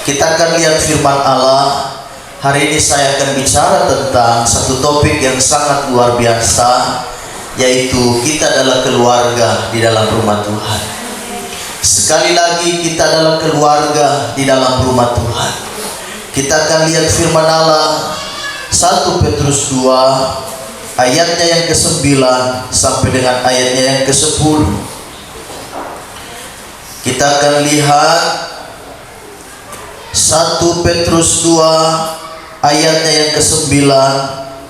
Kita akan lihat firman Allah. Hari ini saya akan bicara tentang satu topik yang sangat luar biasa, yaitu kita adalah keluarga di dalam rumah Tuhan. Sekali lagi, kita adalah keluarga di dalam rumah Tuhan. Kita akan lihat firman Allah 1 Petrus 2 ayatnya yang ke-9 sampai dengan ayatnya yang ke-10. Kita akan lihat 1 Petrus 2 ayatnya yang ke-9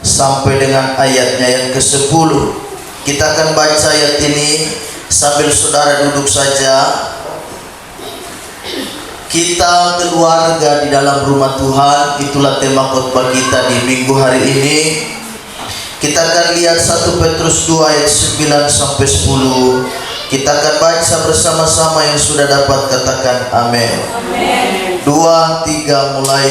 sampai dengan ayatnya yang ke-10. Kita akan baca ayat ini sambil saudara duduk saja. Kita keluarga di dalam rumah Tuhan, itulah tema khotbah kita di minggu hari ini. Kita akan lihat 1 Petrus 2 ayat 9 sampai 10. Kita akan baca bersama-sama, yang sudah dapat katakan amin. Amin. 2, 3 mulai.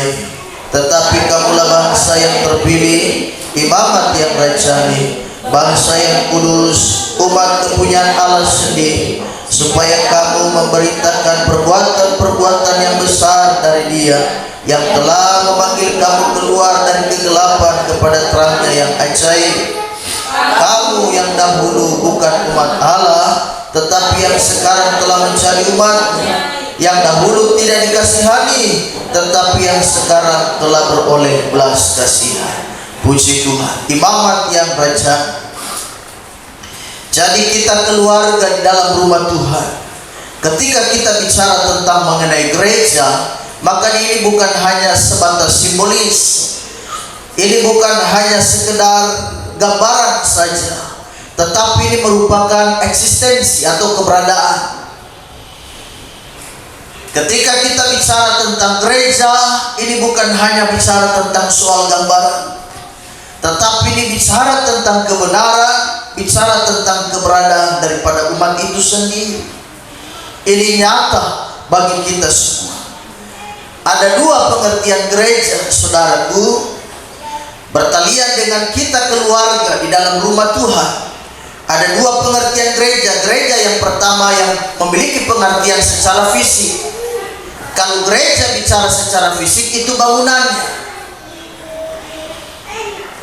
Tetapi kamulah bangsa yang terpilih, imamat yang rajani, bangsa yang kudus, umat kepunyaan Allah sendiri, supaya kamu memberitakan perbuatan-perbuatan yang besar dari Dia yang telah memanggil kamu keluar dari kegelapan kepada terangnya yang ajaib. Kamu yang dahulu bukan umat Allah, tetapi yang sekarang telah menjadi umat-Nya, yang dahulu tidak dikasihani, tetapi yang sekarang telah beroleh belas kasihan. Puji Tuhan. Imamat yang raja. Jadi kita keluarga di dalam rumah Tuhan. Ketika kita bicara tentang mengenai gereja, maka ini bukan hanya sebatas simbolis. Ini bukan hanya sekedar gambaran saja, tetapi ini merupakan eksistensi atau keberadaan. Ketika kita bicara tentang gereja, ini bukan hanya bicara tentang soal gambaran, tetapi ini bicara tentang kebenaran, bicara tentang keberadaan daripada umat itu sendiri. Ini nyata bagi kita semua. Ada dua pengertian gereja, saudaraku, bertalian dengan kita keluarga di dalam rumah Tuhan. Ada dua pengertian gereja. Gereja yang pertama yang memiliki pengertian secara fisik. Kalau gereja bicara secara fisik, itu bangunannya.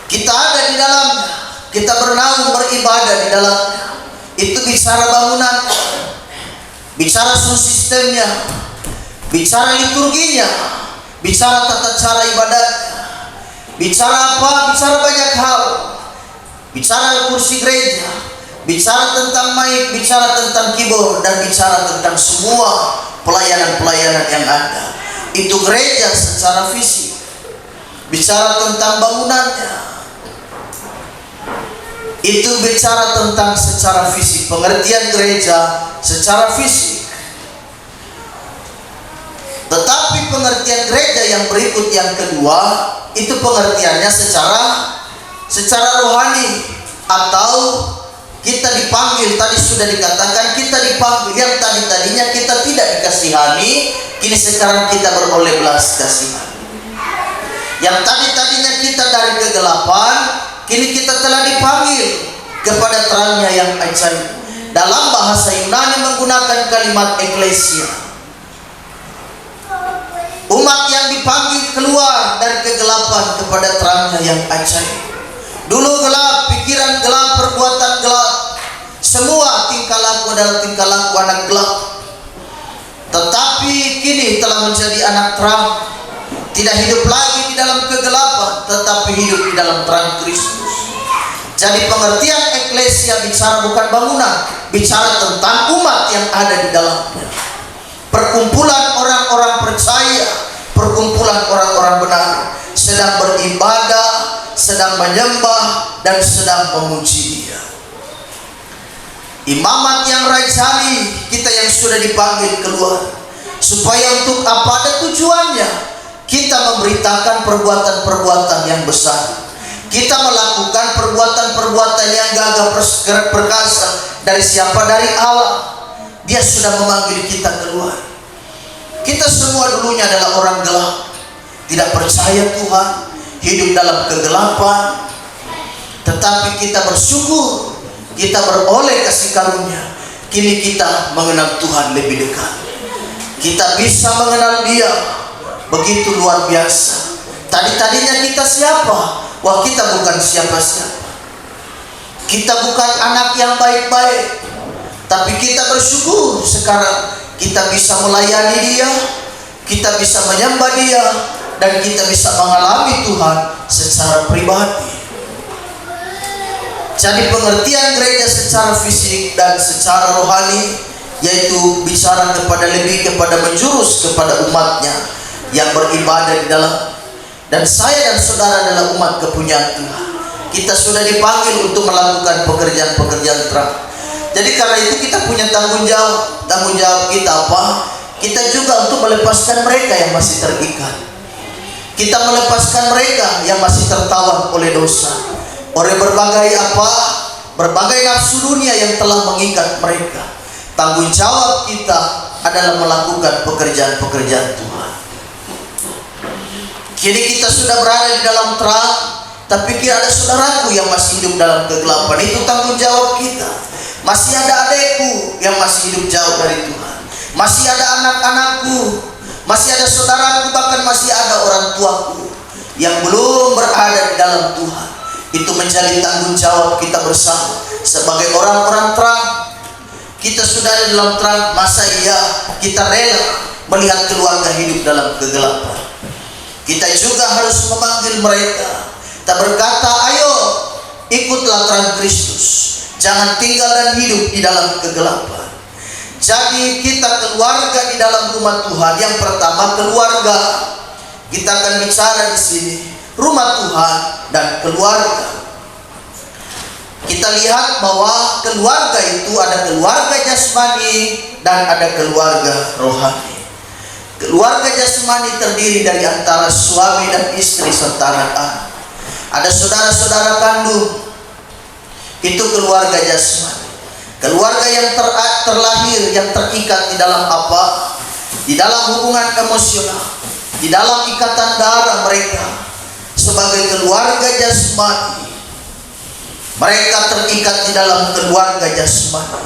Kita ada di dalamnya, kita bernaung beribadah di dalamnya. Itu bicara bangunan, bicara sistemnya, bicara liturginya, bicara tata cara ibadahnya, bicara apa? Bicara banyak hal. Bicara kursi gereja, bicara tentang mic, bicara tentang keyboard, dan bicara tentang semua pelayanan-pelayanan yang ada. Itu gereja secara fisik. Bicara tentang bangunannya, itu bicara tentang secara fisik. Pengertian gereja secara fisik. Tetapi pengertian gereja yang berikut, yang kedua, itu pengertiannya secara rohani, atau kita dipanggil. Tadi sudah dikatakan kita dipanggil. Yang tadinya kita tidak dikasihani, kini sekarang kita beroleh belas kasihan. Yang tadinya kita dari kegelapan, kini kita telah dipanggil kepada terangnya yang ajaib. Dalam bahasa Yunani menggunakan kalimat eklesia. Umat yang dipanggil keluar dari kegelapan kepada terangnya yang ajaib. Dulu gelap, pikiran gelap, perbuatan gelap, semua tingkah laku adalah tingkah laku anak gelap. Tetapi kini telah menjadi anak terang. Tidak hidup lagi di dalam kegelapan, tetapi hidup di dalam terang Kristus. Jadi pengertian eklesia bicara bukan bangunan, bicara tentang umat yang ada di dalamnya. Perkumpulan orang-orang percaya, perkumpulan orang-orang benar, sedang beribadah, sedang menyembah, dan sedang memuji Dia. Imamat yang rajani, kita yang sudah dipanggil keluar. Supaya untuk apa? Ada tujuannya. Kita memberitakan perbuatan-perbuatan yang besar. Kita melakukan perbuatan-perbuatan yang gagah perkasa. Dari siapa? Dari Allah. Dia sudah memanggil kita keluar. Kita semua dulunya adalah orang gelap, tidak percaya Tuhan, hidup dalam kegelapan. Tetapi kita bersyukur, kita beroleh kasih karunia. Kini kita mengenal Tuhan lebih dekat. Kita bisa mengenal Dia. begitu luar biasa. Tadinya kita siapa? Wah, kita bukan siapa-siapa. Kita bukan anak yang baik-baik, tapi kita bersyukur sekarang kita bisa melayani Dia, kita bisa menyembah Dia, dan kita bisa mengalami Tuhan secara pribadi. Jadi pengertian gereja secara fisik dan secara rohani, yaitu bicara lebih kepada menjurus kepada umatnya yang beribadah di dalam. Dan saya dan saudara adalah umat kepunyaan Tuhan. Kita sudah dipanggil untuk melakukan pekerjaan-pekerjaan terang. Jadi karena itu kita punya tanggung jawab. Tanggung jawab kita apa? Kita juga untuk melepaskan mereka yang masih terikat. Kita melepaskan mereka yang masih tertawan oleh dosa, oleh berbagai berbagai nafsu dunia yang telah mengikat mereka. Tanggung jawab kita adalah melakukan pekerjaan-pekerjaan Tuhan. Kini kita sudah berada di dalam terang, tapi kira ada saudaraku yang masih hidup dalam kegelapan. Itu tanggung jawab kita. Masih ada adekku yang masih hidup jauh dari Tuhan. Masih ada anak-anakku, masih ada saudaraku, bahkan masih ada orang tuaku yang belum berada di dalam Tuhan. Itu menjadi tanggung jawab kita bersama sebagai orang-orang terang. Kita sudah ada dalam terang, masa iya kita rela melihat keluarga hidup dalam kegelapan? Kita juga harus memanggil mereka. Kita berkata, ayo ikutlah terang Kristus, jangan tinggal dan hidup di dalam kegelapan. Jadi kita keluarga di dalam rumah Tuhan. Yang pertama keluarga. Kita akan bicara di sini rumah Tuhan dan keluarga. Kita lihat bahwa keluarga itu ada keluarga jasmani dan ada keluarga rohani. Keluarga jasmani terdiri dari antara suami dan istri serta anak-anak. Ada saudara-saudara kandung. Itu keluarga jasmani. Keluarga yang terlahir, yang terikat di dalam apa? Di dalam hubungan emosional, di dalam ikatan darah mereka sebagai keluarga jasmani. Mereka terikat di dalam keluarga jasmani.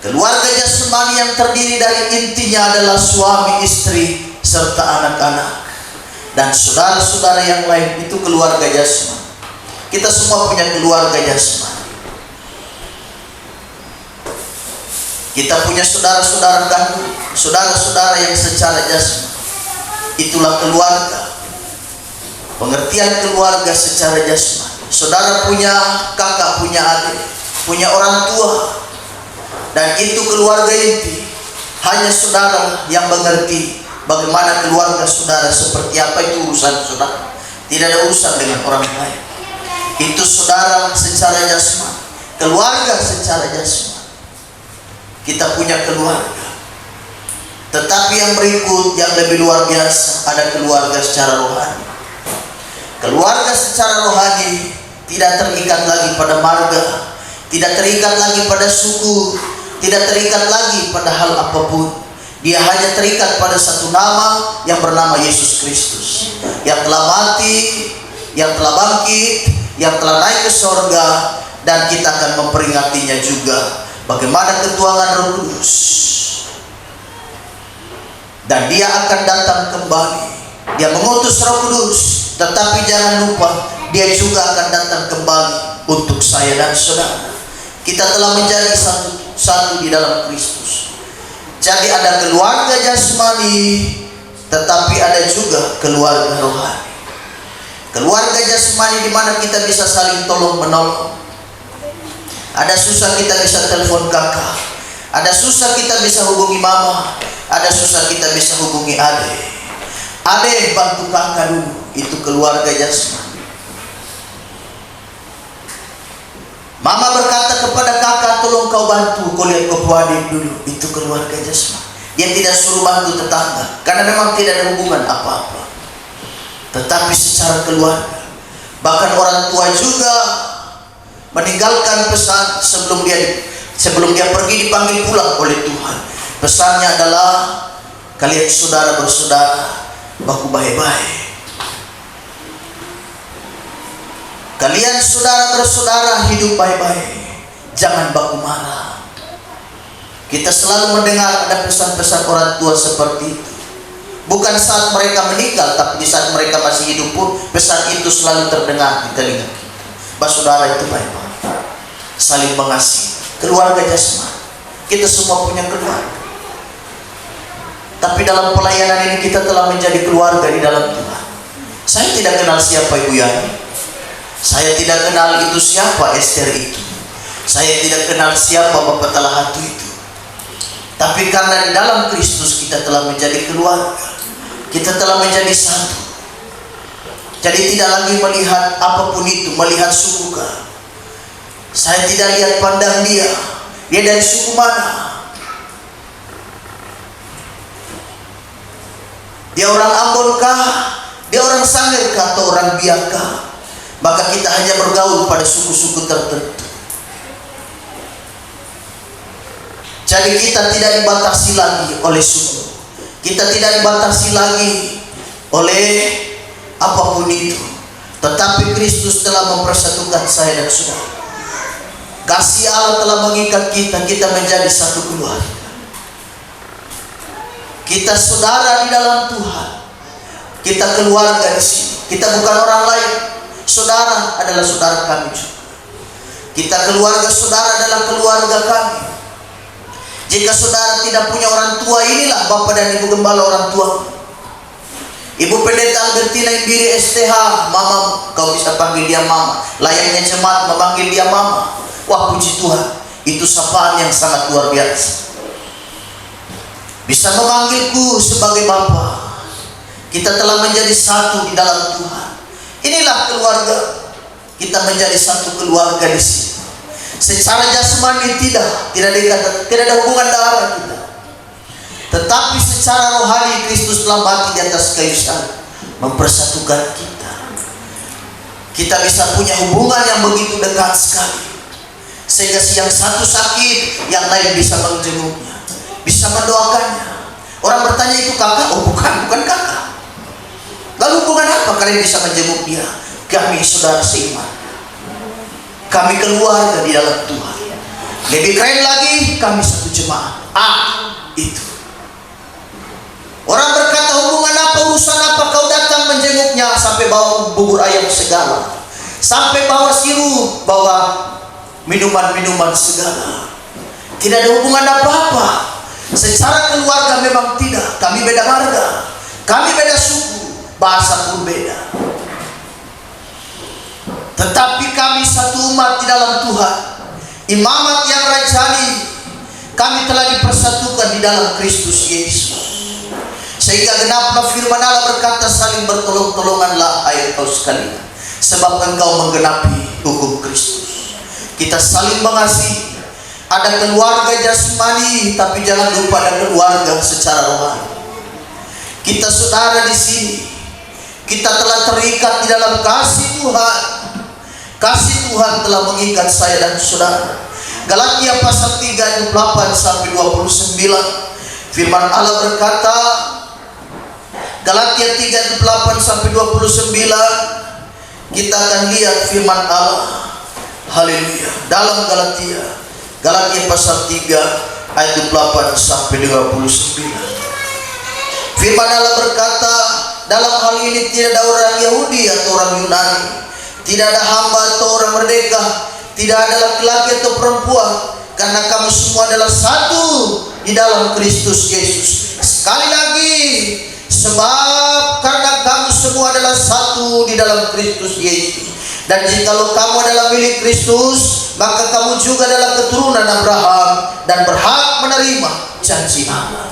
Keluarga jasmani yang terdiri dari intinya adalah suami, istri, serta anak-anak dan saudara-saudara yang lain. Itu keluarga jasmani. Kita semua punya keluarga jasmani. Kita punya saudara-saudara kandung, saudara-saudara yang secara jasmani. Itulah keluarga. Pengertian keluarga secara jasmani. Saudara punya kakak, punya adik, punya orang tua, dan itu keluarga inti. Hanya saudara yang mengerti bagaimana keluarga saudara seperti apa. Itu urusan saudara, tidak ada urusan dengan orang lain. Itu saudara secara jasmani, keluarga secara jasmani. Kita punya keluarga. Tetapi yang berikut yang lebih luar biasa, ada keluarga secara rohani. Keluarga secara rohani tidak terikat lagi pada marga, tidak terikat lagi pada suku, tidak terikat lagi pada hal apapun. Dia hanya terikat pada satu nama yang bernama Yesus Kristus, yang telah mati, yang telah bangkit, yang telah naik ke sorga, dan kita akan memperingatinya juga bagaimana ketuhanan Roh Kudus. Dan dia akan datang kembali. Dia mengutus Roh Kudus, tetapi jangan lupa dia juga akan datang kembali untuk saya dan saudara. Kita telah menjadi satu di dalam Kristus. Jadi ada keluarga jasmani, tetapi ada juga keluarga rohani. Keluarga jasmani di mana kita bisa saling tolong menolong. Ada susah kita bisa telepon kakak, ada susah kita bisa hubungi mama, ada susah kita bisa hubungi adik. Adik bantu kakak dulu, itu keluarga jasmani. Mama berkata kepada kakak, tolong kau bantu, kau lihat kau adik dulu, itu keluarga jasmani. Dia tidak suruh bantu tetangga, karena memang tidak ada hubungan apa-apa. Tetapi secara keluarga, bahkan orang tua juga meninggalkan pesan sebelum dia pergi dipanggil pulang oleh Tuhan. Pesannya adalah kalian saudara bersaudara baku baik-baik. Kalian saudara bersaudara hidup baik-baik, jangan baku marah. Kita selalu mendengar ada pesan-pesan orang tua seperti itu. Bukan saat mereka meninggal, tapi di saat mereka masih hidup pun pesan itu selalu terdengar di telinga kita. Bahwa saudara itu baik-baik, saling mengasihi, keluarga jasmani. Kita semua punya keluarga. Tapi dalam pelayanan ini kita telah menjadi keluarga di dalam Tuhan. Saya tidak kenal siapa Ibu Yani. Saya tidak kenal itu siapa Esther itu. Saya tidak kenal siapa Bapak Talahatu itu. Tapi karena di dalam Kristus kita telah menjadi keluarga, kita telah menjadi satu. Jadi tidak lagi melihat apapun itu, melihat suku kah. Saya tidak lihat pandang dia dari suku mana. Dia orang Ambon kah, dia orang Sangir kah, atau orang Biak kah. Maka kita hanya bergaul pada suku-suku tertentu. Jadi kita tidak dibatasi lagi oleh suku. Kita tidak dibatasi lagi oleh apapun itu. Tetapi Kristus telah mempersatukan saya dan saudara. Kasih Allah telah mengikat kita. Kita menjadi satu keluarga. Kita saudara di dalam Tuhan. Kita keluarga di sini. Kita bukan orang lain. Saudara adalah saudara kami juga. Kita keluarga, saudara adalah keluarga kami. Jika saudara tidak punya orang tua, inilah Bapak dan Ibu Gembala orang tua. Ibu Pendeta Albertina Imbiri STH, Mama, kau bisa panggil dia Mama. Layaknya jemaat memanggil dia Mama. Wah, puji Tuhan, itu sapaan yang sangat luar biasa. Bisa memanggilku sebagai Bapa. Kita telah menjadi satu di dalam Tuhan. Inilah keluarga. Kita menjadi satu keluarga di sini. Secara jasmani tidak ada hubungan darah kita. Tetapi secara rohani Kristus telah mati di atas kayu salib, mempersatukan kita. Kita bisa punya hubungan yang begitu dekat sekali. Sehingga yang satu sakit, yang lain bisa menjenguknya, bisa mendoakannya. Orang bertanya, itu kakak? Oh bukan kakak. Lalu hubungan apa kalian bisa menjenguk dia? Kami saudara seiman. Kami keluarga di dalam Tuhan. Lebih keren lagi, kami satu jemaat. Itu. Orang berkata, hubungan apa, urusan apa kau datang menjenguknya, sampai bawa bubur ayam segala, sampai bawa sirup, bawa minuman-minuman segala. Tidak ada hubungan apa-apa. Secara keluarga memang tidak. Kami beda marga, kami beda suku, bahasa pun beda. Tetapi kami satu umat di dalam Tuhan. Imamat yang rajani, kami telah dipersatukan di dalam Kristus Yesus. Sehingga genaplah firman Allah berkata, saling bertolong-tolonganlah hai engkau sekalian, sebab engkau menggenapi hukum Kristus. Kita saling mengasihi. Ada keluarga jasmani, tapi jangan lupa ada keluarga secara rohani. Kita saudara di sini. Kita telah terikat di dalam kasih Tuhan. Kasih Tuhan telah mengikat saya dan saudara. Galatia pasal 3 ayat 8 sampai 29. Firman Allah berkata, Galatia 3 ayat 8 sampai 29. Kita akan lihat firman Allah. Haleluya. Dalam Galatia pasal 3 ayat 8 sampai 29. Firman Allah berkata, dalam hal ini tidak ada orang Yahudi atau orang Yunani, tidak ada hamba atau orang merdeka, tidak ada laki-laki atau perempuan, karena kamu semua adalah satu di dalam Kristus Yesus. Sekali lagi, sebab karena kamu semua adalah satu di dalam Kristus Yesus. Dan jikalau kamu adalah milik Kristus, maka kamu juga adalah keturunan Abraham dan berhak menerima janji Allah.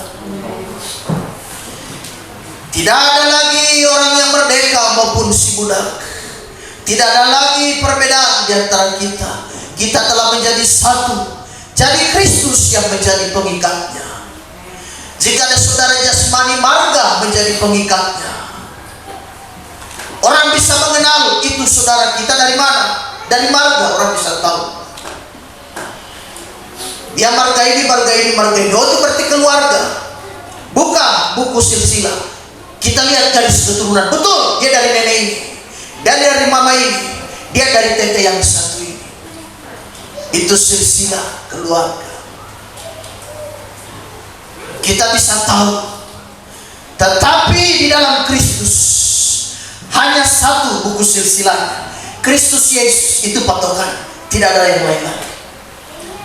Tidak ada lagi orang yang merdeka maupun si budak. Tidak ada lagi perbedaan di antara kita. Kita telah menjadi satu. Jadi Kristus yang menjadi pengikatnya. Jika ada saudara jasmani, marga menjadi pengikatnya. Orang bisa mengenal itu saudara kita dari mana. Dari marga orang bisa tahu. Dia marga ini, marga ini, marga ini. Oh, itu berarti keluarga. Buka buku silsilah. Kita lihat garis keturunan. Betul, dia dari nenek ini, dia dari mama ini, dia dari tete yang satu ini. Itu silsilah keluarga. Kita bisa tahu Tetapi di dalam Kristus hanya satu buku silsilah. Kristus Yesus itu patokan, tidak ada yang lain lagi.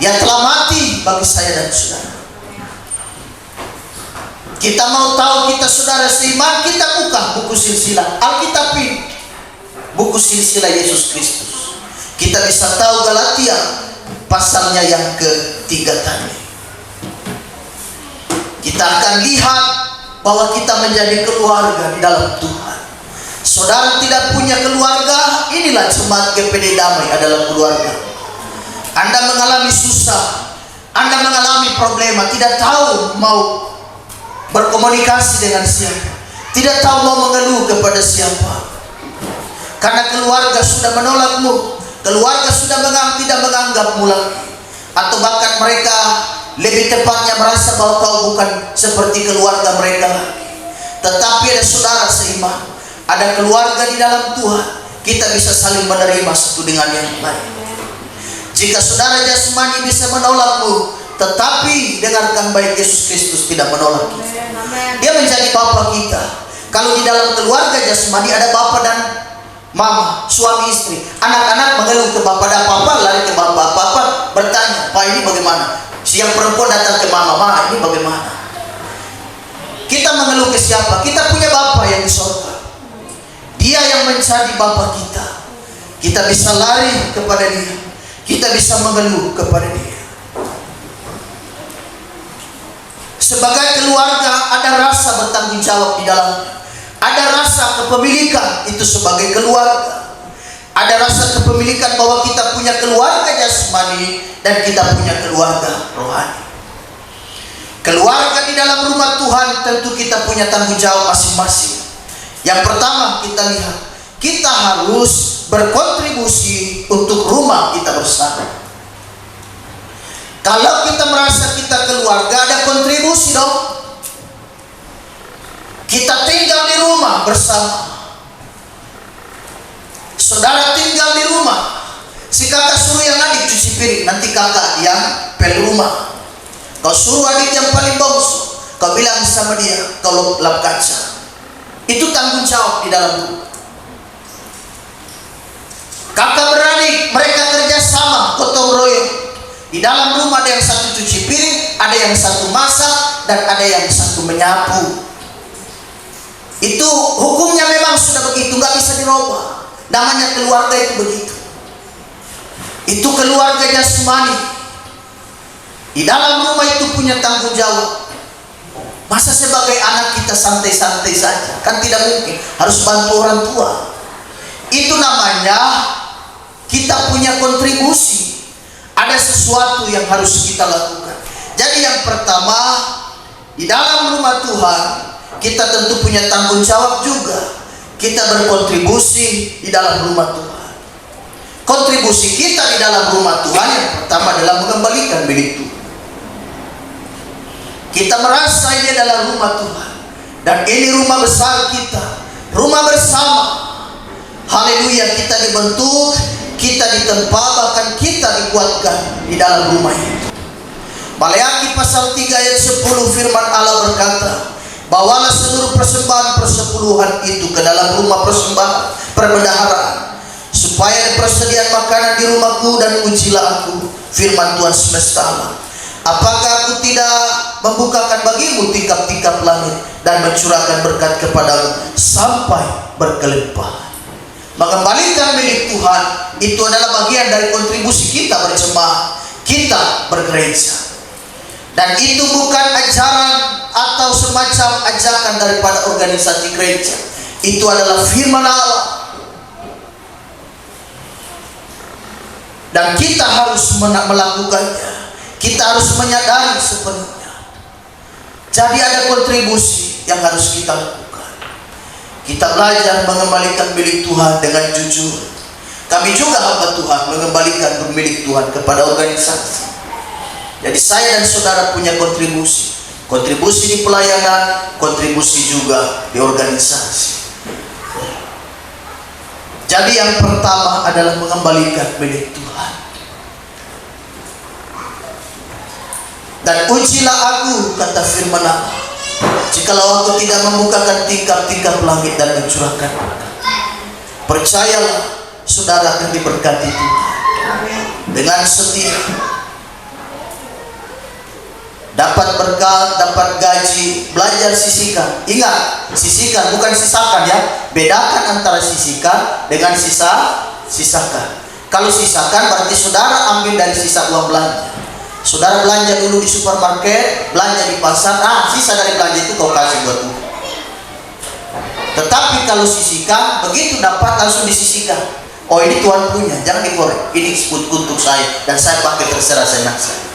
Dia telah mati bagi saya dan saudara. Kita mau tahu kita saudara seiman, kita buka buku silsilah Alkitab ini, buku silsilah Yesus Kristus. Kita bisa tahu Galatia pasalnya yang ketiga tadi. Kita akan lihat bahwa kita menjadi keluarga di dalam Tuhan. Saudara tidak punya keluarga, inilah jemaat GPD Damai adalah keluarga. Anda mengalami susah, Anda mengalami problema, tidak tahu mau berkomunikasi dengan siapa, tidak tahu mau mengeluh kepada siapa, karena keluarga sudah menolakmu, keluarga sudah tidak menganggapmu lagi, atau bahkan mereka lebih tepatnya merasa bahwa kau bukan seperti keluarga mereka lagi. Tetapi ada saudara seiman, ada keluarga di dalam Tuhan, kita bisa saling menerima satu dengan yang lain. Jika saudara jasmani bisa menolakmu, tetapi dengarkan baik, Yesus Kristus tidak menolak kita. Dia menjadi Bapa kita. Kalau di dalam keluarga jasmani ada Bapa dan Mama, suami istri, anak-anak mengeluh ke Bapa, dan Papa lari ke Bapa. Papa bertanya, Pak ini bagaimana? Siang perempuan datang ke Mama, Ma ini bagaimana? Kita mengeluh ke siapa? Kita punya Bapa yang di surga. Dia yang menjadi Bapa kita. Kita bisa lari kepada Dia, kita bisa mengeluh kepada Dia. Sebagai keluarga ada rasa bertanggung jawab di dalamnya. Ada rasa kepemilikan itu sebagai keluarga. Ada rasa kepemilikan bahwa kita punya keluarga jasmani dan kita punya keluarga rohani. Keluarga di dalam rumah Tuhan tentu kita punya tanggung jawab masing-masing. Yang pertama kita lihat, kita harus berkontribusi untuk rumah kita bersama. Kalau kita merasa kita keluarga, ada kontribusi dong. Kita tinggal di rumah bersama. Saudara tinggal di rumah, si kakak suruh yang adik cuci piring, nanti kakak yang pel rumah. Kau suruh adik yang paling bongsu, kau bilang sama dia, kau lap kaca. Itu tanggung jawab di dalam rumah. Kakak beradik, mereka kerjasama, gotong royong. Di dalam rumah ada yang satu cuci piring, ada yang satu masak, dan ada yang satu menyapu. Itu hukumnya memang sudah begitu, nggak bisa dirubah. Namanya keluarga itu begitu. Itu keluarga jasmani. Di dalam rumah itu punya tanggung jawab. Masa sebagai anak kita santai-santai saja? Kan tidak mungkin, harus bantu orang tua. Itu namanya kita punya kontribusi. Ada sesuatu yang harus kita lakukan. Jadi yang pertama, di dalam rumah Tuhan kita tentu punya tanggung jawab juga. Kita berkontribusi di dalam rumah Tuhan. Kontribusi kita di dalam rumah Tuhan yang pertama adalah mengembalikan milik Tuhan. Kita merasa ini adalah rumah Tuhan, dan ini rumah besar kita, rumah bersama. Haleluya, kita dibentuk, kita ditempa, bahkan kita dikuatkan di dalam rumah ini. Maleakhi pasal 3 ayat 10 firman Allah berkata, bawalah seluruh persembahan persepuluhan itu ke dalam rumah persembahan perbendaharaan, supaya ada persediaan makanan di rumahku, dan ujilah aku, firman Tuhan semesta alam. Apakah aku tidak membukakan bagimu tingkap-tingkap langit dan mencurahkan berkat kepadamu sampai berkelimpahan? Mengembalikan milik Tuhan itu adalah bagian dari kontribusi kita berjemaah, kita bergereja. Dan itu bukan ajaran atau semacam ajakan daripada organisasi gereja. Itu adalah firman Allah. Dan kita harus melakukannya. Kita harus menyadari sepenuhnya. Jadi ada kontribusi yang harus kita lakukan. Kita belajar mengembalikan milik Tuhan dengan jujur. Kami juga hamba Tuhan mengembalikan milik Tuhan kepada organisasi. Jadi saya dan saudara punya kontribusi. Kontribusi di pelayanan, kontribusi juga di organisasi. Jadi yang pertama adalah mengembalikan milik Tuhan. Dan ujilah aku, kata firman Allah, Jikalau aku tidak membukakan tingkap-tingkap langit dan mencurahkan berkat, percayalah saudara akan diberkati Tuhan dengan setia. Dapat berkat, dapat gaji, belajar sisihkan. Ingat, sisihkan bukan sisakan ya. Bedakan antara sisihkan dengan sisakan. Kalau sisakan berarti saudara ambil dari sisa uang belanja. Saudara belanja dulu di supermarket, belanja di pasar, sisa dari belanja itu kau kasih buat Tuhan. Tetapi kalau sisihkan, begitu dapat langsung disisihkan. Oh, ini Tuhan punya, jangan dikorek. Ini untuk saya dan saya pakai terserah senang saya.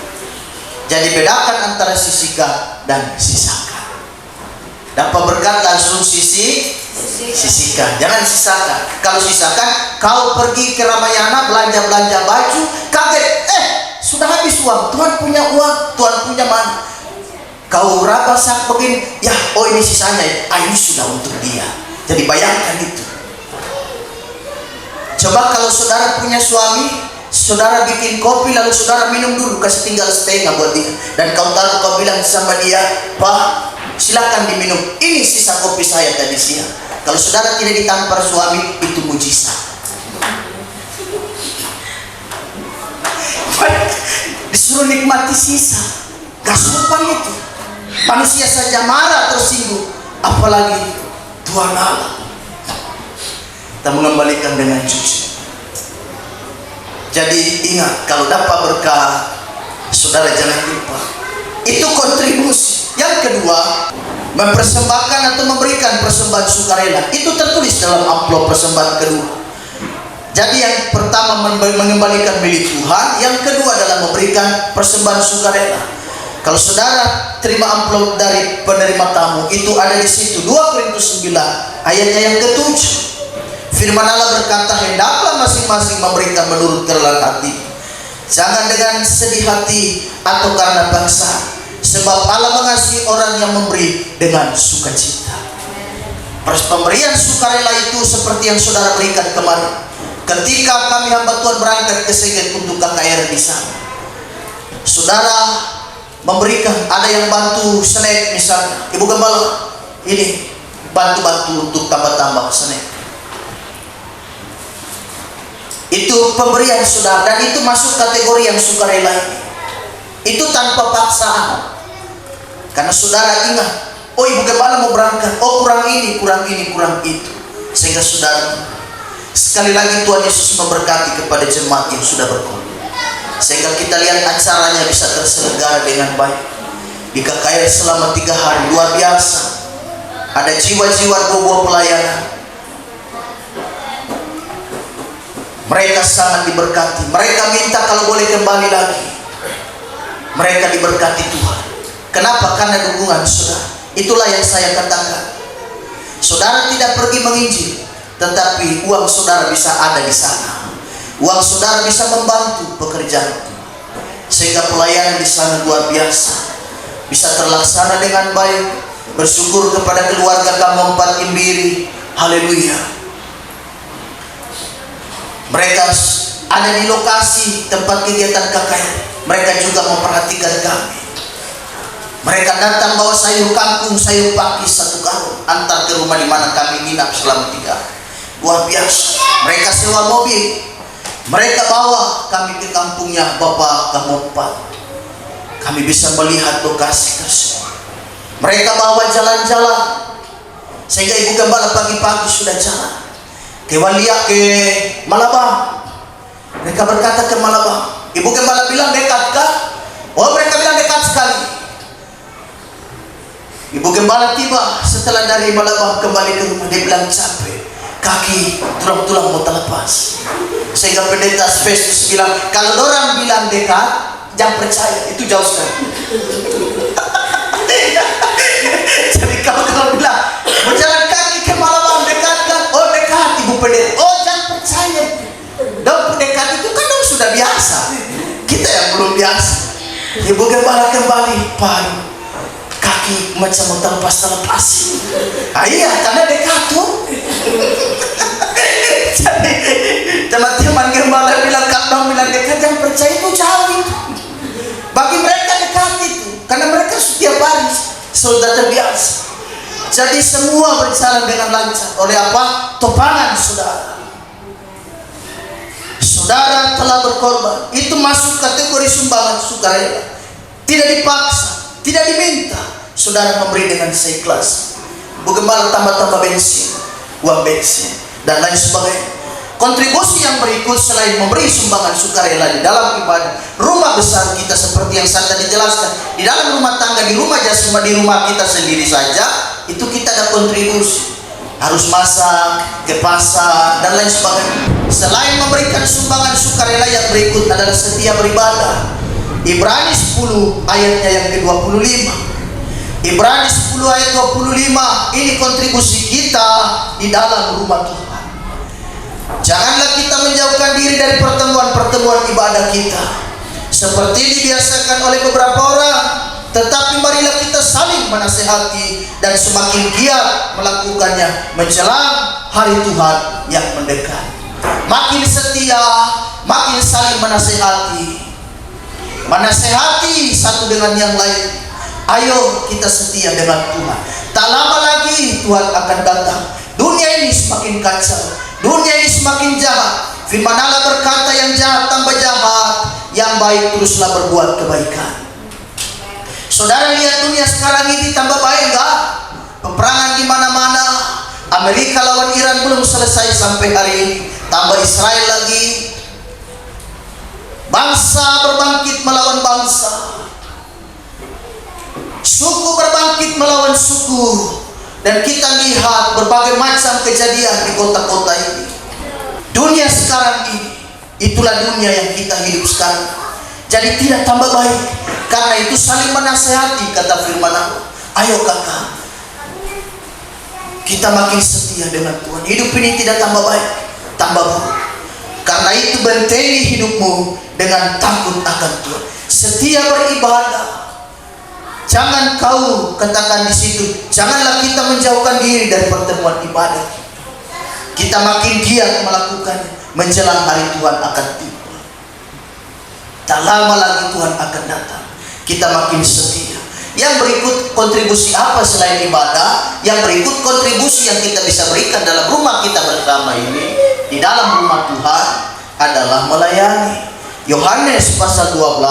Jadi bedakan antara sisihkan dan sisakan. Dapat berkat langsung sisihkan, jangan sisakan. Kalau sisakan, kau pergi ke Ramayana belanja baju, kaget, sudah habis uang. Tuhan punya uang, Tuhan punya mana? Kau raba sak begini, ya, oh ini sisanya, ini sudah untuk dia. Jadi bayangkan itu. Coba kalau saudara punya suami, saudara bikin kopi lalu saudara minum dulu, kasih tinggal setengah buat dia, dan kau taruh, kau bilang sama dia, Pak, silakan diminum, ini sisa kopi saya tadi siang. Kalau saudara tidak ditampar suami, itu mujizat. Disuruh nikmati sisa, gak sopan itu. Manusia saja marah, tersinggung, apalagi Tuhan Allah. Kita mengembalikan dengan jujur. Jadi ingat, kalau dapat berkat, saudara jangan lupa. Itu kontribusi. Yang kedua, mempersembahkan atau memberikan persembahan sukarela. Itu tertulis dalam amplop persembahan kedua. Jadi yang pertama mengembalikan milik Tuhan, yang kedua adalah memberikan persembahan sukarela. Kalau saudara terima amplop dari penerima tamu, itu ada di situ 2 Korintus 9 ayatnya yang ke-7. Firman Allah berkata, hendaklah masing-masing memberikan menurut kerelaan hati, jangan dengan sedih hati atau karena bangsa, sebab Allah mengasihi orang yang memberi dengan sukacita. Pemberian sukarela itu seperti yang saudara berikan kemarin ketika kami hamba Tuhan berangkat ke Segen untuk KKR di sana. Saudara memberikan, ada yang bantu snack misalnya, Ibu Gembala ini bantu-bantu untuk tambah-tambah snack. Itu pemberian saudara, dan itu masuk kategori yang sukarela ini. Itu tanpa paksaan. Karena saudara ingat, oh Ibu Gembala mau berangkat, oh kurang ini, kurang itu. Sehingga saudara, sekali lagi Tuhan Yesus memberkati kepada jemaat yang sudah berkorban. Sehingga kita lihat acaranya bisa terselenggara dengan baik. Di KKR selama 3 hari, luar biasa. Ada jiwa-jiwa buah pelayanan. Mereka sangat diberkati. Mereka minta kalau boleh kembali lagi. Mereka diberkati Tuhan. Kenapa? Karena dukungan saudara. Itulah yang saya katakan. Saudara tidak pergi menginjil, tetapi uang saudara bisa ada di sana. Uang saudara bisa membantu pekerjaan itu, sehingga pelayanan di sana luar biasa, bisa terlaksana dengan baik. Bersyukur kepada keluarga kamu 4 Imbiri. Haleluya. Mereka ada di lokasi tempat kegiatan KKR. Mereka juga memperhatikan kami. Mereka datang bawa sayur kangkung, sayur pagi 1 karung, antar ke rumah di mana kami nginap selama 3 hari. Luar biasa. Mereka sewa mobil. Mereka bawa kami ke kampungnya Bapak Kamompat. Kami bisa melihat lokasi tersebut. Mereka bawa jalan-jalan, sehingga Ibu Gembala pagi-pagi sudah jalan ke Walia, ke Malabang. Mereka berkata ke Malabang. Ibu Gembala bilang dekat kah? Oh, mereka bilang dekat sekali. Ibu Gembala tiba setelah dari Malabang kembali ke rumah. Dia bilang capek, kaki tulang-tulang mau terlepas. Sehingga pendeta Festus bilang, kalau orang bilang dekat, jangan percaya, itu jauh sekali. Jadi kalau bilang berjalan kaki ke Malabang dekat kan? Oh dekat, Ibu pendeta. Oh jangan percaya. Dong dekat itu kan dong sudah biasa. Kita yang belum biasa. Ibu Gembala kembali, Pak, kaki macam mau terlepas. Iya, karena dekat tuh. Jadi teman-teman Gembala bilang, kalau bilang dekat, jangan percaya, itu jauh itu. Bagi mereka dekat itu, karena mereka setiap hari sudah terbiasa. Jadi semua berjalan dengan lancar. Oleh apa? Topangan saudara. Saudara telah berkorban. Itu masuk kategori sumbangan sukarela. Tidak dipaksa, tidak diminta. Saudara memberi dengan seikhlas. Bagaimana tambah-tambah bensin, uang bensin, dan lain sebagainya. Kontribusi yang berikut selain memberi sumbangan sukarela di dalam ibadah rumah besar kita seperti yang saya tadi jelaskan, di dalam rumah tangga, di rumah jasmani, di rumah kita sendiri saja, itu kita ada kontribusi. Harus masak, ke pasar, dan lain sebagainya. Selain memberikan sumbangan sukarela, yang berikut adalah setia beribadah. Ibrani 10 ayatnya yang ke-25. Ibrani 10 ayat 25, ini kontribusi kita di dalam rumah Tuhan. Janganlah kita menjauhkan diri dari pertemuan-pertemuan ibadah kita seperti dibiasakan oleh beberapa orang, tetapi marilah kita saling menasihati dan semakin giat melakukannya menjelang hari Tuhan yang mendekat. Makin setia, makin saling menasihati satu dengan yang lain. Ayo kita setia dengan Tuhan. Tak lama lagi Tuhan akan datang. Dunia ini semakin kacau, dunia ini semakin jahat. Firman Allah berkata, yang jahat tambah jahat, yang baik teruslah berbuat kebaikan. Saudara lihat dunia sekarang ini tambah baik enggak? Peperangan di mana-mana. Amerika lawan Iran belum selesai sampai hari ini. Tambah Israel lagi. Bangsa berbangkit melawan bangsa. Suku berbangkit melawan suku. Dan kita lihat berbagai macam kejadian di kota-kota ini. Dunia sekarang ini, itulah dunia yang kita hidup sekarang. Jadi tidak tambah baik. Karena itu saling menasehati, kata firman Allah. Ayo kakak, kita makin setia dengan Tuhan. Hidup ini tidak tambah baik, tambah buruk. Karena itu bentengi hidupmu dengan takut akan Tuhan. Setia beribadah. Jangan kau katakan di situ, janganlah kita menjauhkan diri dari pertemuan ibadah. Kita makin giat melakukannya menjelang hari Tuhan akan tiba. Tak lama lagi Tuhan akan datang. Kita makin setia. Yang berikut kontribusi apa selain ibadah? Yang berikut kontribusi yang kita bisa berikan dalam rumah kita bersama ini, di dalam rumah Tuhan, adalah melayani. Yohanes pasal 12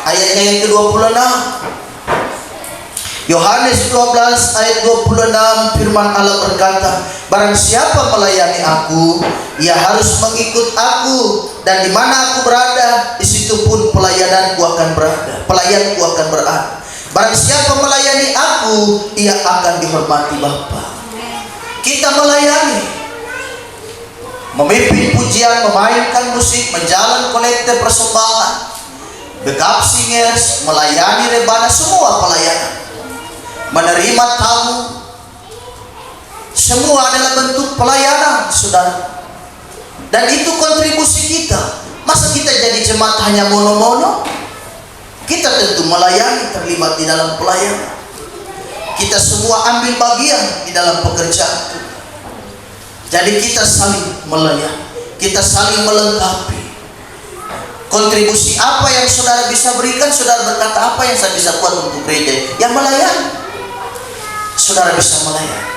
ayatnya yang ke-26. Yohanes 12 ayat 26, firman Allah berkata, barang siapa melayani aku, ia harus mengikut aku, dan di mana aku berada, di situ pun pelayananku akan berada. Pelayanku akan berada. Barang siapa melayani aku, ia akan dihormati Bapa. Kita melayani, memimpin pujian, memainkan musik, menjalan kolekte persembahan, backup singers, melayani rebana, semua pelayanan. Menerima tamu, semua adalah bentuk pelayanan, saudara. Dan itu kontribusi kita. Masa kita jadi jemaat hanya mono-mono? Kita tentu melayani, terlibat di dalam pelayanan. Kita semua ambil bagian di dalam pekerjaan. Jadi kita saling melayani, kita saling melengkapi. Kontribusi apa yang saudara bisa berikan? Saudara berkata, apa yang saya bisa buat untuk gereja? Yang melayani. Saudara bisa melayani.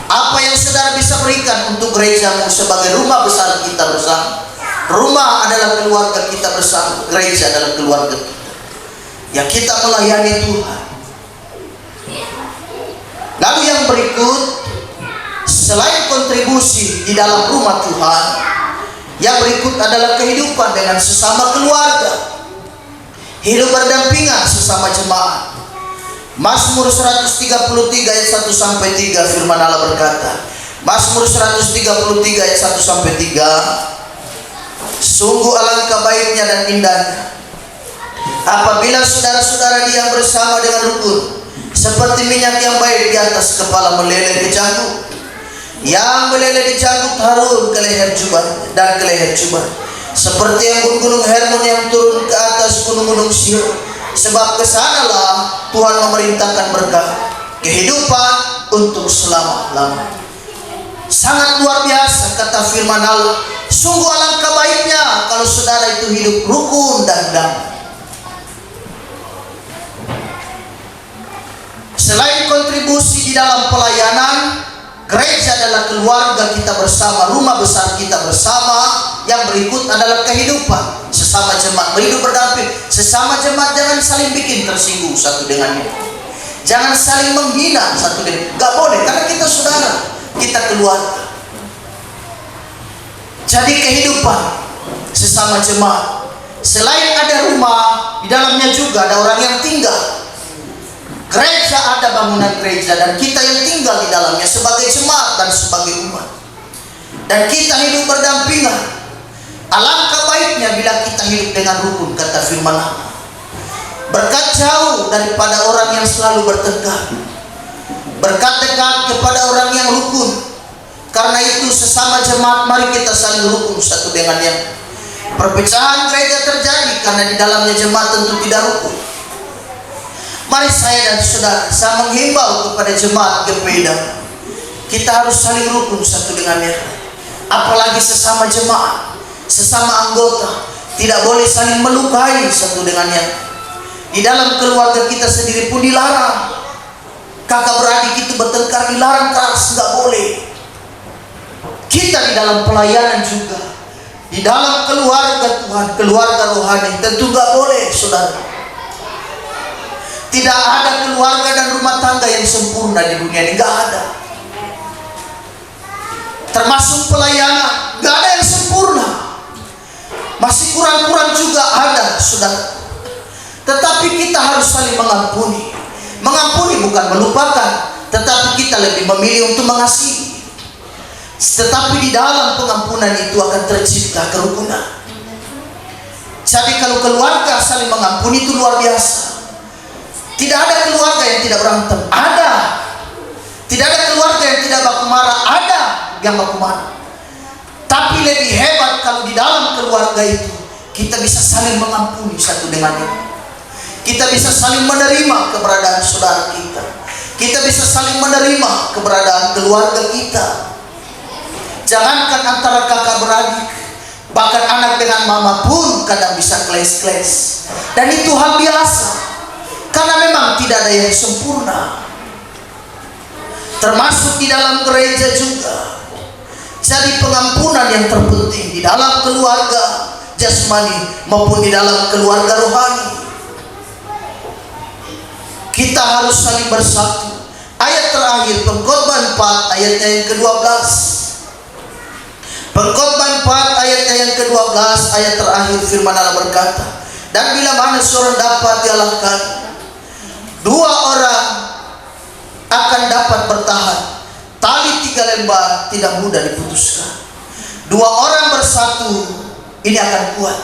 Apa yang saudara bisa berikan untuk gerejamu sebagai rumah besar kita bersama? Rumah adalah keluarga kita bersama, gereja adalah keluarga kita. Ya kita melayani Tuhan. Lalu yang berikut, selain kontribusi di dalam rumah Tuhan, yang berikut adalah kehidupan dengan sesama keluarga. Hidup berdampingan sesama jemaat. Mazmur 133 ayat 1 sampai 3, firman Allah berkata, Mazmur 133 ayat 1 sampai 3, sungguh alangkah baiknya dan indahnya apabila saudara-saudara diam bersama dengan rukun, seperti minyak yang baik di atas kepala meleleh ke janggut, yang meleleh di janggut Harun ke leher jubah dan ke leher jubah, seperti yang gunung Hermon yang turun ke atas gunung-gunung Sion. Sebab kesanalah Tuhan memerintahkan berkah, kehidupan untuk selama-lamanya. Sangat luar biasa kata firman Allah. Sungguh alangkah baiknya kalau saudara itu hidup rukun dan damai. Selain kontribusi di dalam pelayanan, gereja adalah keluarga kita bersama, rumah besar kita bersama. Yang berikut adalah kehidupan sesama jemaat, berhidup berdamping. Sesama jemaat jangan saling bikin tersinggung satu dengan yang lain. Jangan saling menghina satu dengan, gak boleh, karena kita saudara, kita keluarga. Jadi kehidupan sesama jemaat, selain ada rumah, di dalamnya juga ada orang yang tinggal. Gereja ada bangunan gereja, dan kita yang tinggal di dalamnya sebagai jemaat dan sebagai umat. Dan kita hidup berdampingan. Alangkah baiknya bila kita hidup dengan rukun, kata firman Allah. Berkat jauh daripada orang yang selalu bertengkar. Berkat dekat kepada orang yang rukun. Karena itu sesama jemaat, mari kita saling rukun satu dengan yang lain. Perpecahan gereja terjadi karena di dalamnya jemaat tentu tidak rukun. Mari saya dan saudara, saya menghimbau kepada jemaat Gempeda, kita harus saling rukun satu dengan yang lain. Apalagi sesama jemaat, sesama anggota, tidak boleh saling melukai satu dengan yang lain. Di dalam keluarga kita sendiri pun dilarang. Kakak beradik itu bertengkar dilarang keras, nggak boleh. Kita di dalam pelayanan juga, di dalam keluarga Tuhan, keluarga rohani, tentu nggak boleh, saudara. Tidak ada keluarga dan rumah tangga yang sempurna di dunia ini, nggak ada. Termasuk pelayanan, nggak ada yang sempurna. Masih kurang-kurang juga ada, saudara. Tetapi kita harus saling mengampuni. Mengampuni bukan melupakan, tetapi kita lebih memilih untuk mengasihi. Tetapi di dalam pengampunan itu akan tercipta kerukunan. Jadi kalau keluarga saling mengampuni itu luar biasa. Tidak ada keluarga yang tidak berantem, ada. Tidak ada keluarga yang tidak baku marah, ada yang baku marah. Tapi lebih hebat kalau di dalam keluarga itu kita bisa saling mengampuni satu dengan yang lain. Kita bisa saling menerima keberadaan saudara kita. Kita bisa saling menerima keberadaan keluarga kita. Jangankan antara kakak beradik, bahkan anak dengan mama pun kadang bisa kles-kles. Dan itu hal biasa. Karena memang tidak ada yang sempurna. Termasuk di dalam gereja juga. Jadi pengampunan yang terpenting di dalam keluarga jasmani maupun di dalam keluarga rohani. Kita harus saling bersatu. Ayat terakhir Pengkhotbah 4 ayatnya yang ke-12. Pengkhotbah 4 ayatnya yang ke-12, ayat terakhir firman Allah berkata, dan bila mana seorang dapat dialahkan, dua orang akan dapat bertahan. Tali 3 lembar tidak mudah diputuskan. Dua orang bersatu, ini akan kuat.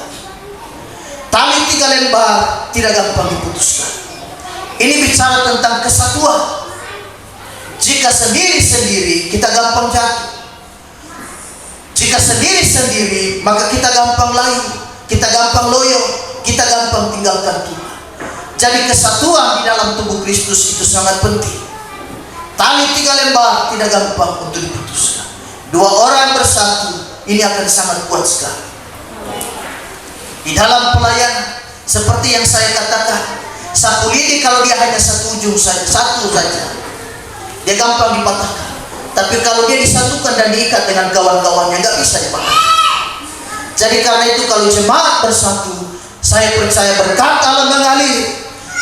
Tali 3 lembar tidak gampang diputuskan. Ini bicara tentang kesatuan. Jika sendiri-sendiri kita gampang jatuh. Jika sendiri-sendiri maka kita gampang layu, kita gampang loyo, kita gampang tinggalkan Tuhan. Jadi kesatuan di dalam tubuh Kristus itu sangat penting. Tali 3 lembar tidak gampang untuk diputuskan. Dua orang bersatu, ini akan sangat kuat sekali. Di dalam pelayanan, seperti yang saya katakan, sapu lidi kalau dia hanya satu ujung saja, satu saja, dia gampang dipatahkan. Tapi kalau dia disatukan dan diikat dengan kawan-kawannya, nggak bisa dipatahkan. Jadi karena itu kalau jemaat bersatu, saya percaya berkat Allah mengalir.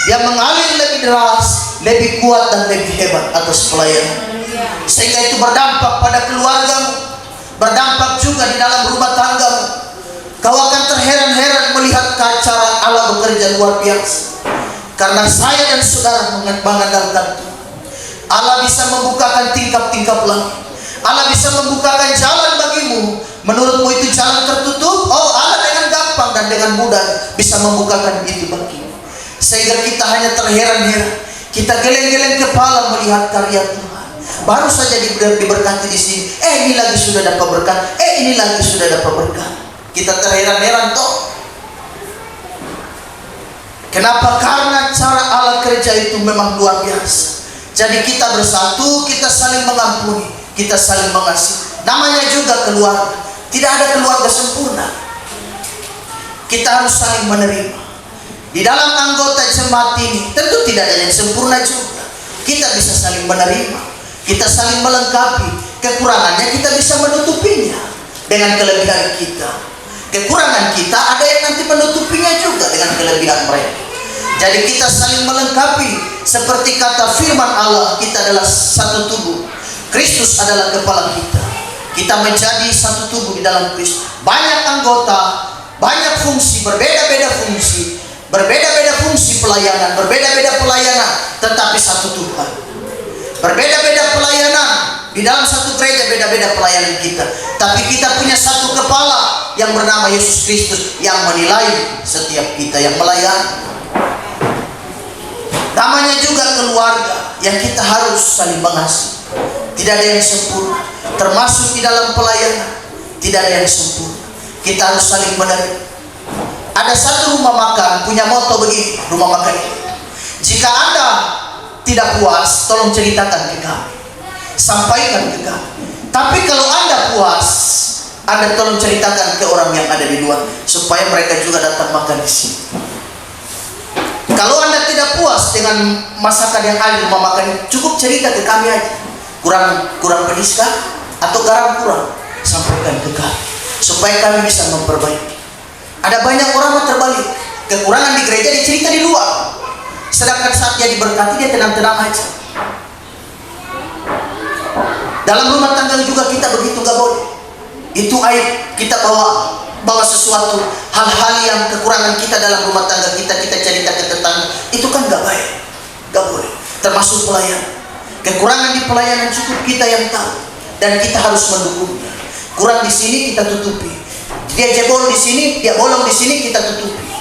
Dia mengalir lebih deras, lebih kuat dan lebih hebat atas pelayanan. Sehingga itu berdampak pada keluargamu, berdampak juga di dalam rumah tanggamu. Kau akan terheran-heran melihat cara Allah bekerja luar biasa. Karena saya dan saudara mengandalkan Tuhan. Allah bisa membukakan tingkap-tingkap langit. Allah bisa membukakan jalan bagimu. Menurutmu itu jalan tertutup? Oh, Allah dengan gampang dan dengan mudah bisa membukakan itu bagimu. Sehingga kita hanya terheran-heran. Kita geleng-geleng kepala melihat karya Tuhan. Baru saja diberkati di sini. Ini lagi sudah dapat berkat. Ini lagi sudah dapat berkat. Kita terheran-heran toh. Kenapa? Karena cara Allah kerja itu memang luar biasa. Jadi kita bersatu, kita saling mengampuni, kita saling mengasihi. Namanya juga keluarga. Tidak ada keluarga sempurna. Kita harus saling menerima. Di dalam anggota jemaat ini tentu tidak ada yang sempurna juga. kita bisa saling menerima, kita saling melengkapi. Kekurangannya kita bisa menutupinya dengan kelebihan kita. Kekurangan kita ada yang nanti menutupinya juga dengan kelebihan mereka. Jadi kita saling melengkapi. Seperti kata firman Allah, kita adalah satu tubuh. Kristus adalah kepala kita. Kita menjadi satu tubuh di dalam Kristus. Banyak anggota, banyak fungsi, berbeda-beda fungsi, berbeda-beda fungsi pelayanan, berbeda-beda pelayanan, tetapi satu Tuhan. Berbeda-beda pelayanan di dalam satu gereja, beda-beda pelayanan kita. Tapi kita punya satu kepala yang bernama Yesus Kristus yang menilai setiap kita yang melayani. Namanya juga keluarga yang kita harus saling mengasihi. Tidak ada yang sempurna, termasuk di dalam pelayanan tidak ada yang sempurna. Kita harus saling menerima. Ada satu rumah makan punya moto begini, rumah makan ini: jika Anda tidak puas, tolong ceritakan ke kami, sampaikan ke kami. Tapi kalau Anda puas, Anda tolong ceritakan ke orang yang ada di luar, supaya mereka juga datang makan di sini. Kalau Anda tidak puas dengan masakan yang ada di rumah makan ini, cukup cerita ke kami aja. Kurang pedas kah? Atau garam kurang? Sampaikan ke kami, supaya kami bisa memperbaiki. Ada banyak orang yang terbalik. Kekurangan di gereja dicerita di luar, sedangkan saat dia diberkati dia tenang-tenang aja. Dalam rumah tangga juga kita begitu, gak boleh. Itu aib. Kita bawa sesuatu, hal-hal yang kekurangan kita dalam rumah tangga kita cerita ke tetangga, itu kan gak baik, gak boleh. Termasuk pelayanan. Kekurangan di pelayanan cukup kita yang tahu, dan kita harus mendukungnya. Kurang di sini kita tutupi. Dia jebol di sini, dia bolong di sini, kita tutupi.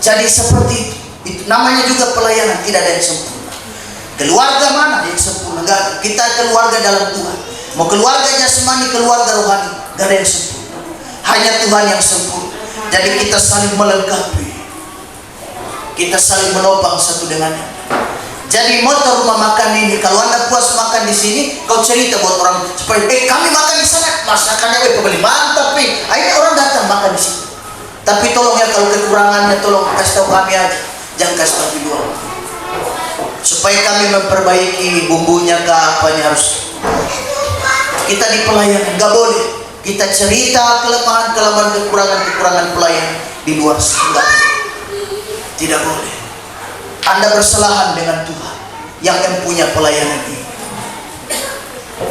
Jadi seperti itu. Itu namanya juga pelayanan, tidak ada yang sempurna. Keluarga mana yang sempurna? Enggak. Kita keluarga dalam Tuhan. Mau keluarga jasmani, keluarga rohani, enggak ada yang sempurna. Hanya Tuhan yang sempurna. Jadi kita saling melengkapi, kita saling menopang satu dengan yang lain. Jadi motor rumah makan ini, kalau Anda puas makan di sini, kau cerita buat orang supaya kami makan di sana, masakannya pembeli mantap nih. Akhirnya orang datang makan di sini. Tapi tolong ya, kalau kekurangannya tolong kasih tahu kami aja, jangan kasih tahu di luar. Supaya kami memperbaiki bumbunya ke apanya harus. Kita di pelayanan nggak boleh kita cerita kelemahan-kelemahan, kekurangan-kekurangan pelayan di luar sana. Tidak boleh. Anda bersalahan dengan Tuhan yang mempunyai pelayanan ini.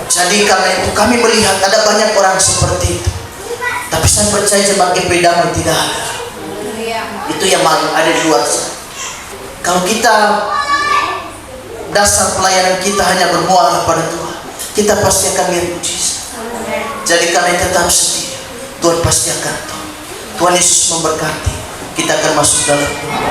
Jadi karena itu kami melihat ada banyak orang seperti itu. Tapi saya percaya jemaat GP Damai tidak ada. Itu yang ada di luar sana. Kalau kita dasar pelayanan kita hanya bermuara pada Tuhan, kita pasti akan lihat mujizat. Jadi karena itu harus setia. Tuhan pasti akan tahu. Tuhan Yesus memberkati. Kita akan masuk dalam Tuhan.